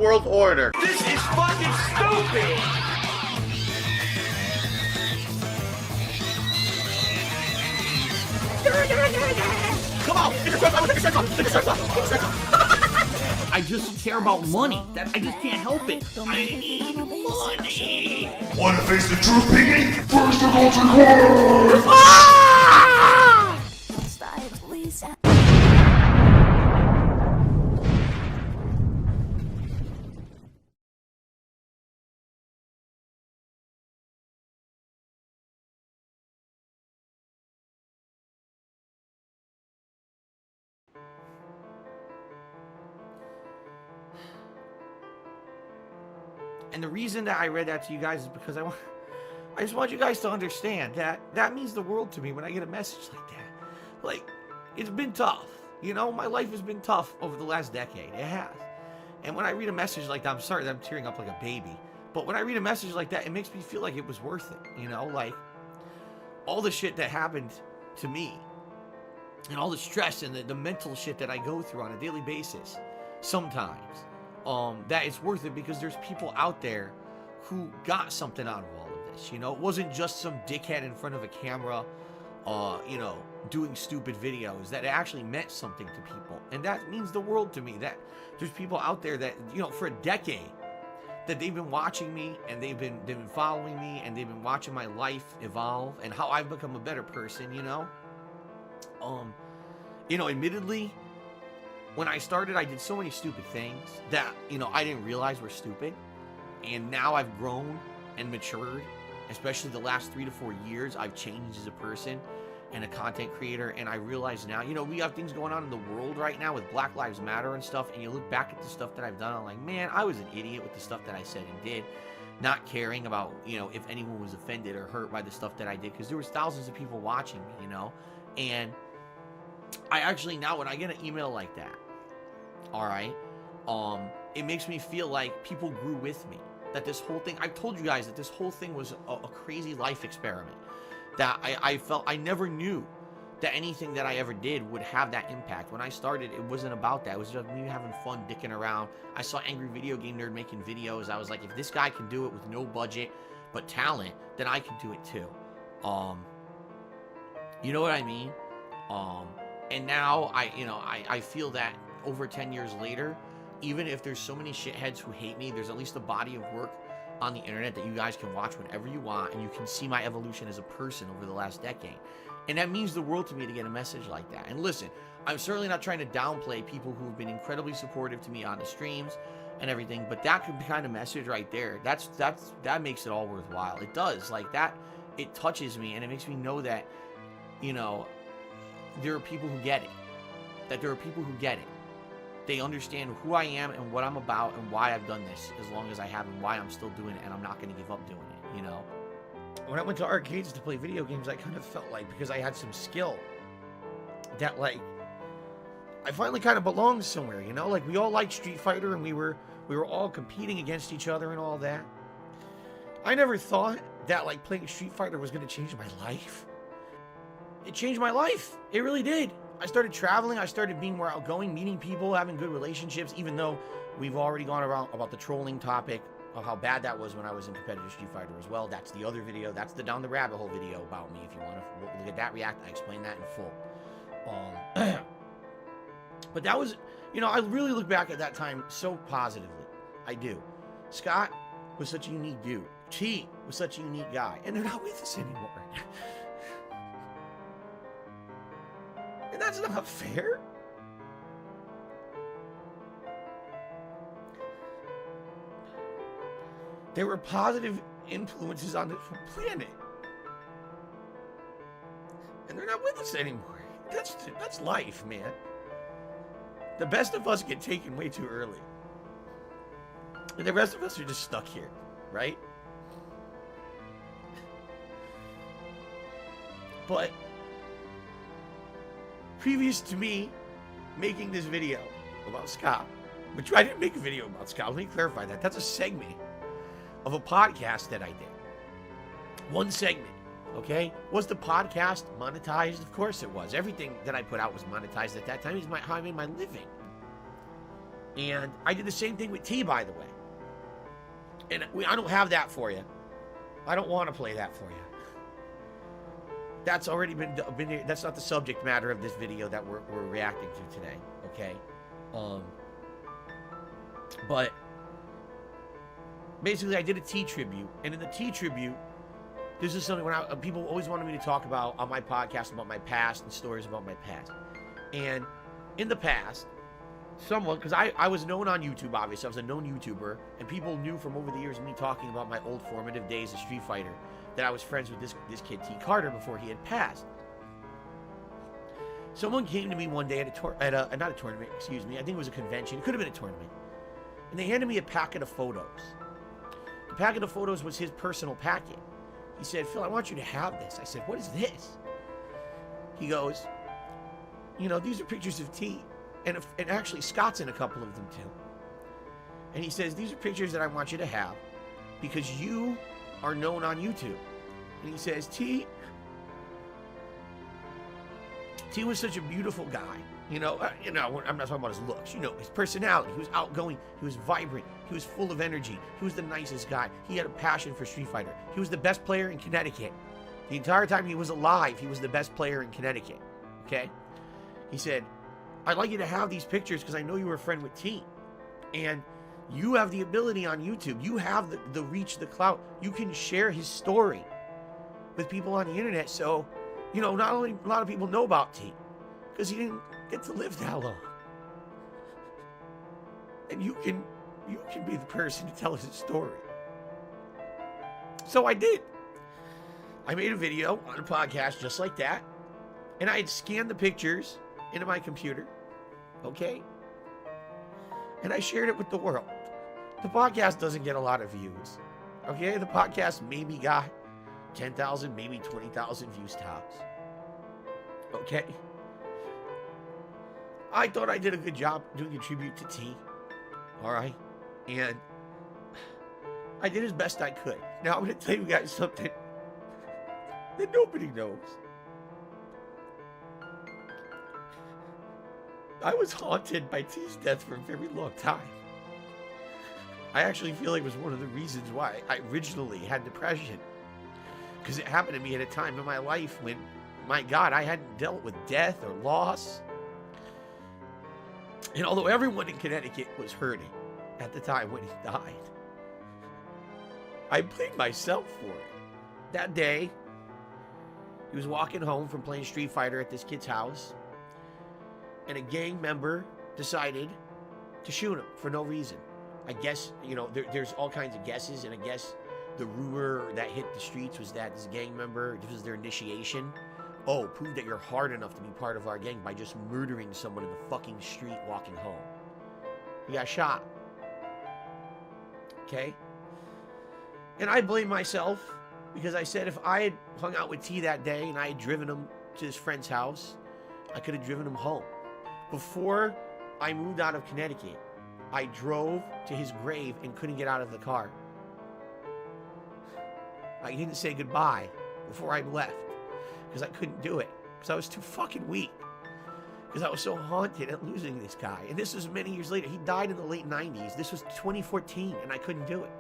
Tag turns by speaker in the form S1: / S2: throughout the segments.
S1: world order.
S2: This is fucking stupid!
S1: Come on! Get your shirts off! Get your shirts off! Get your shirts off! Get your shirts off!
S3: I just care about money. I just can't help it. I need money.
S4: Wanna face the truth, Piggy? First the consequence!
S1: Ah!
S3: And the reason that I read that to you guys is because I just want you guys to understand that means the world to me when I get a message like that. Like, it's been tough. You know, my life has been tough over the last decade. It has. And when I read a message like that, I'm sorry that I'm tearing up like a baby. But when I read a message like that, it makes me feel like it was worth it. You know, like all the shit that happened to me and all the stress and the mental shit that I go through on a daily basis sometimes. That it's worth it because there's people out there who got something out of all of this. You know, it wasn't just some dickhead in front of a camera, you know, doing stupid videos. That it actually meant something to people, and that means the world to me. That there's people out there that, you know, for a decade, that they've been watching me and they've been following me and they've been watching my life evolve and how I've become a better person. You know, admittedly, when I started, I did so many stupid things that, you know, I didn't realize were stupid. And now I've grown and matured, especially the last 3 to 4 years. I've changed as a person and a content creator. And I realize now, you know, we have things going on in the world right now with Black Lives Matter and stuff. And you look back at the stuff that I've done, I'm like, man, I was an idiot with the stuff that I said and did. Not caring about, you know, if anyone was offended or hurt by the stuff that I did. Because there was thousands of people watching me, you know. And I actually now, when I get an email like that, all right, it makes me feel like people grew with me. That this whole thing, I've told you guys that this whole thing was a crazy life experiment. That I felt, I never knew that anything that I ever did would have that impact. When I started, it wasn't about that. It was just me having fun, dicking around. I saw Angry Video Game Nerd making videos. I was like, if this guy can do it with no budget but talent, then I can do it too. You know what I mean? And now I feel that over 10 years later, even if there's so many shitheads who hate me, there's at least a body of work on the internet that you guys can watch whenever you want, and you can see my evolution as a person over the last decade. And that means the world to me to get a message like that. And listen, I'm certainly not trying to downplay people who have been incredibly supportive to me on the streams and everything, but that kind of message right there, that makes it all worthwhile. It does. Like that, it touches me, and it makes me know that, you know, there are people who get it. That there are people who get it. They understand who I am and what I'm about and why I've done this as long as I have and why I'm still doing it, and I'm not going to give up doing it, you know? When I went to arcades to play video games, I kind of felt like, because I had some skill, that, like, I finally kind of belonged somewhere, you know? Like, we all liked Street Fighter, and we were all competing against each other and all that. I never thought that, like, playing Street Fighter was going to change my life. It changed my life. It really did. I started traveling, I started being more outgoing, meeting people, having good relationships, even though we've already gone around about the trolling topic of how bad that was when I was in competitive Street Fighter as well. That's the other video. That's the Down the Rabbit Hole video about me. If you want to look at that react, I explain that in full. But that was, you know, I really look back at that time so positively. I do. Scott was such a unique dude. T was such a unique guy. And they're not with us anymore. And that's not fair. There were positive influences on this planet. And they're not with us anymore. That's life, man. The best of us get taken way too early. And the rest of us are just stuck here, right? But previous to me making this video about Scott, which I didn't make a video about Scott, let me clarify that. That's a segment of a podcast that I did. One segment, okay? Was the podcast monetized? Of course it was. Everything that I put out was monetized at that time. It's how I made my living. And I did the same thing with T, by the way. And I don't have that for you. I don't want to play that for you. That's already been that's not the subject matter of this video that we're reacting to today, okay? But basically I did a T tribute, and in the T tribute, this is something when people always wanted me to talk about on my podcast about my past and stories about my past. And in the past, someone, because I was known on YouTube, obviously, I was a known YouTuber, and people knew from over the years me talking about my old formative days of Street Fighter that I was friends with this kid T Carter before he had passed. Someone came to me one day at not a tournament, excuse me, I think it was a convention, it could have been a tournament, and they handed me a packet of photos. The packet of photos was his personal packet. He said, Phil, I want you to have this. I said, what is this? He goes, you know, these are pictures of T, and actually Scott's in a couple of them too. And he says, these are pictures that I want you to have because you are known on YouTube. And he says, T was such a beautiful guy. I'm not talking about his looks, his personality. He was outgoing, he was vibrant, he was full of energy, he was the nicest guy. He had a passion for Street Fighter. He was the best player in Connecticut. The entire time he was alive, he was the best player in Connecticut. Okay? He said, I'd like you to have these pictures because I know you were a friend with T. And you have the ability on YouTube. You have the reach, the clout. You can share his story with people on the internet. So, not only a lot of people know about T, because he didn't get to live that long. And you can be the person to tell his story. So I did. I made a video on a podcast just like that. And I had scanned the pictures into my computer. Okay? And I shared it with the world. The podcast doesn't get a lot of views. Okay? The podcast maybe got 10,000, maybe 20,000 views tops. Okay? I thought I did a good job doing a tribute to T. Alright? And I did as best I could. Now I'm going to tell you guys something that nobody knows. I was haunted by T's death for a very long time. I actually feel like it was one of the reasons why I originally had depression. Because it happened to me at a time in my life when, my God, I hadn't dealt with death or loss. And although everyone in Connecticut was hurting at the time when he died, I blamed myself for it. That day, he was walking home from playing Street Fighter at this kid's house, and a gang member decided to shoot him for no reason. I guess, there's all kinds of guesses, and I guess the rumor that hit the streets was that this gang member, this was their initiation. Oh, prove that you're hard enough to be part of our gang by just murdering someone in the fucking street walking home. He got shot. Okay? And I blame myself because I said if I had hung out with T that day and I had driven him to his friend's house, I could have driven him home. Before I moved out of Connecticut, I drove to his grave and couldn't get out of the car. I didn't say goodbye before I left because I couldn't do it because I was too fucking weak. Because I was so haunted at losing this guy. And this was many years later. He died in the late 90s. This was 2014 and I couldn't do it.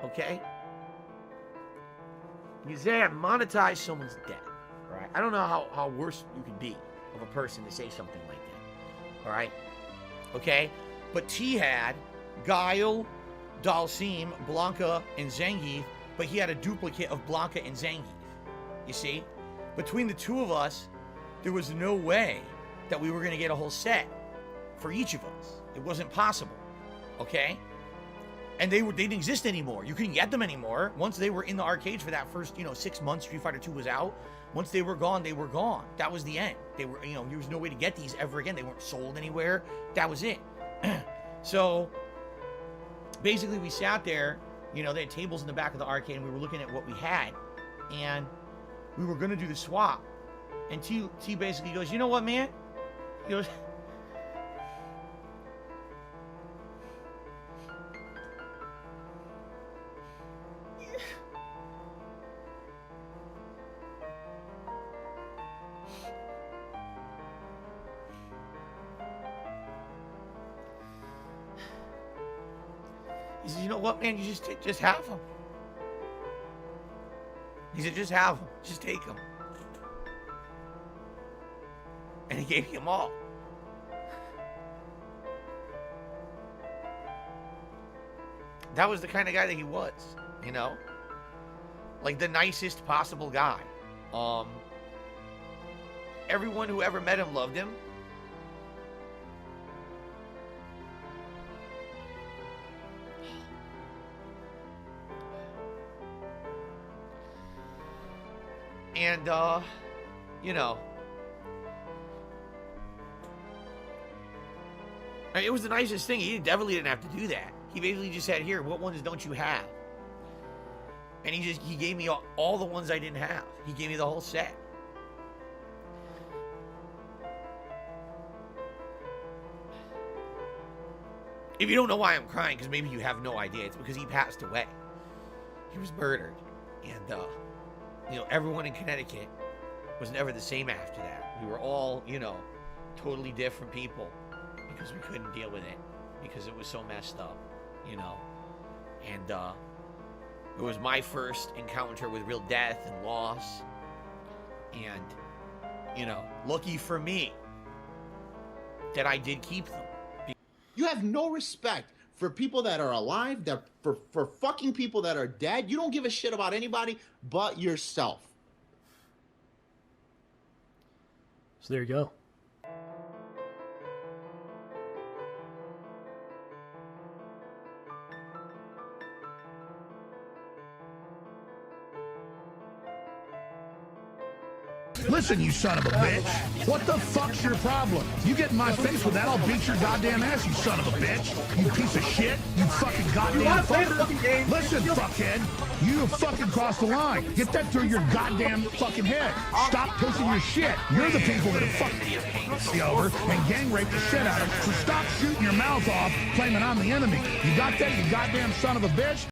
S3: Okay? You say I monetized someone's death. Alright? I don't know how worse you could be of a person to say something like that. Alright? Okay? But T had Guile, Dalsim, Blanca, and Zangief, but he had a duplicate of Blanca and Zangief. You see? Between the two of us, there was no way that we were going to get a whole set for each of us. It wasn't possible. Okay? And they didn't exist anymore. You couldn't get them anymore. Once they were in the arcades for that first, 6 months Street Fighter 2 was out, once they were gone, they were gone. That was the end. They were, there was no way to get these ever again. They weren't sold anywhere. That was it. So, basically we sat there, they had tables in the back of the arcade and we were looking at what we had. And we were going to do the swap. And T basically goes, you know what, man? He goes, He said, you know what, man? You just have them. He said, just have them. Just take them. And he gave me them all. That was the kind of guy that he was, you know? Like the nicest possible guy. Everyone who ever met him loved him. And, you know, I mean, it was the nicest thing. He definitely didn't have to do that. He basically just said, here, what ones don't you have? And he gave me all the ones I didn't have. He gave me the whole set. If you don't know why I'm crying, because maybe you have no idea, it's because he passed away. He was murdered. And, you know, everyone in Connecticut was never the same after that. We were all, you know, totally different people because we couldn't deal with it because it was so messed up, you know. And it was my first encounter with real death and loss. And, you know, lucky for me that I did keep them.
S1: You have no respect for people that are alive, that for fucking people that are dead. You don't give a shit about anybody but yourself.
S5: So there you go.
S4: Listen, you son of a bitch. What the fuck's your problem? You get in my face with that, I'll beat your goddamn ass, you son of a bitch. You piece of shit. You fucking goddamn fucker. Listen, fuckhead. You have fucking crossed the line. Get that through your goddamn fucking head. Stop pushing your shit. You're the people that have fucked over and gang raped the shit out of them. So stop shooting your mouth off claiming I'm the enemy. You got that, you goddamn son of a bitch?